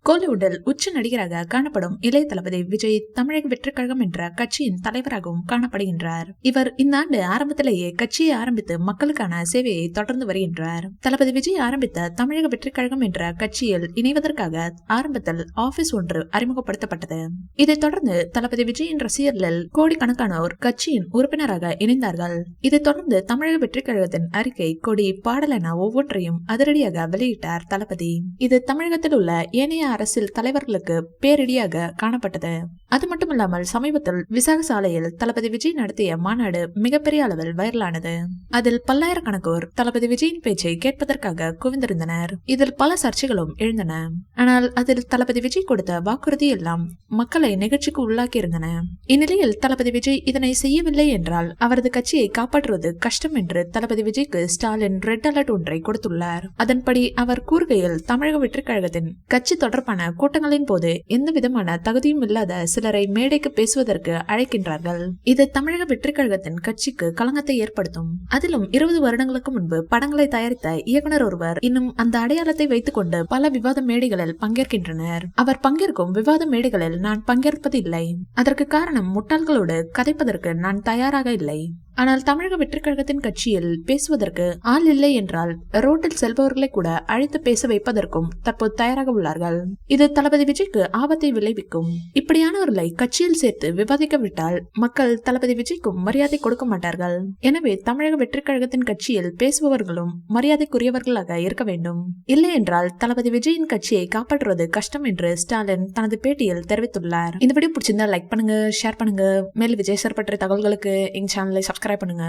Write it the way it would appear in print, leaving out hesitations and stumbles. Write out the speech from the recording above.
கோலிவுட்டில் உச்ச நடிகராக காணப்படும் இளைய தளபதி விஜய் தமிழக வெற்றிக் கழகம் என்ற கட்சியின் தலைவராகவும் காணப்படுகின்றார். இவர் இந்த ஆண்டு ஆரம்பத்திலேயே கட்சியை ஆரம்பித்து மக்களுக்கான சேவையை தொடர்ந்து வருகின்றார். தளபதி விஜய் ஆரம்பித்த தமிழக வெற்றிக் கழகம் என்ற கட்சியில் இணைவதற்காக ஆரம்பத்தில் ஆபீஸ் ஒன்று அறிமுகப்படுத்தப்பட்டது. இதைத் தொடர்ந்து தளபதி விஜயின் ரசிகர்களில் கோடிக்கணக்கானோர் கட்சியின் உறுப்பினராக இணைந்தார்கள். இதைத் தொடர்ந்து தமிழக வெற்றிக் கழகத்தின் அறிக்கை, கொடி, பாடல் என ஒவ்வொன்றையும் அதிரடியாக வெளியிட்டார் தளபதி. இது தமிழகத்தில் உள்ள ஏனைய அரசியல் தலைவர்களுக்கு பேரிடியாக காணப்பட்டது. அது மட்டுமல்லாமல் சமீபத்தில் விசாக சாலையில் தளபதி விஜய் நடத்திய மாநாடு மிகப்பெரிய அளவில் வைரலானது. அதில் பல்லாயிரக்கணக்கோர் தளபதி விஜயின் பேச்சை கேட்பதற்காக குவிந்திருந்தனர். இதில் பல சர்ச்சைகளும் எழுந்தன. ஆனால் அதில் தளபதி விஜய் கொடுத்த வாக்குறுதி எல்லாம் மக்களை நிகழ்ச்சிக்கு உள்ளாக்கியிருந்தன. இந்நிலையில் தளபதி விஜய் இதனை செய்யவில்லை என்றால் அவரது கட்சியை காப்பாற்றுவது கஷ்டம் என்று தளபதி விஜய்க்கு ஸ்டாலின் ரெட் அலர்ட் ஒன்றை கொடுத்துள்ளார். அதன்படி அவர் கூறுகையில், தமிழக வெற்றிக் கழகத்தின் கட்சி தொடர்பான கூட்டங்களின் போது எந்த விதமான தகுதியும் இல்லாத சிலரை மேடைக்கு பேசுவதற்கு அழைக்கின்றார்கள். இது தமிழக வெற்றிக் கழகத்தின் கட்சிக்கு களங்கத்தை ஏற்படுத்தும். அதிலும் 20 வருடங்களுக்கு முன்பு படங்களை தயாரித்த இயக்குனர் ஒருவர் இன்னும் அந்த அடையாளத்தை வைத்துக் கொண்டு பல விவாத மேடைகளில் பங்கேற்கின்றனர். அவர் பங்கேற்கும் விவாத மேடைகளில் நான் பங்கேற்பது இல்லை. அதற்கு காரணம், முட்டாள்களோடு கதைப்பதற்கு நான் தயாராக இல்லை. ஆனால் தமிழக வெற்றிக் கழகத்தின் கட்சியில் பேசுவதற்கு ஆள் இல்லை என்றால் ரோட்டில் செல்பவர்களை கூட அழைத்து பேச வைப்பதற்கும் தற்போது தயாராக உள்ளார்கள். இது தளபதி விஜய்க்கு ஆபத்தை விளைவிக்கும். இப்படியானவர்களை கட்சியில் சேர்த்து விவாதிக்க விட்டால் மக்கள் தளபதி விஜய்க்கும் மரியாதை கொடுக்க மாட்டார்கள். எனவே தமிழக வெற்றிக் கழகத்தின் கட்சியில் பேசுபவர்களும் மரியாதைக்குரியவர்களாக இருக்க வேண்டும். இல்லை என்றால் தளபதி விஜயின் கட்சியை காப்பாற்றுவது கஷ்டம் என்று ஸ்டாலின் தனது பேட்டியில் தெரிவித்துள்ளார். இந்த வீடியோ பிடிச்சிருந்தா லைக் பண்ணுங்க, ஷேர் பண்ணுங்க. மேலும் விஜய் சார் பற்றிய தகவல்களுக்கு எங்க சேனலை சப்ஸ்கிரைப் பண்ணுங்க.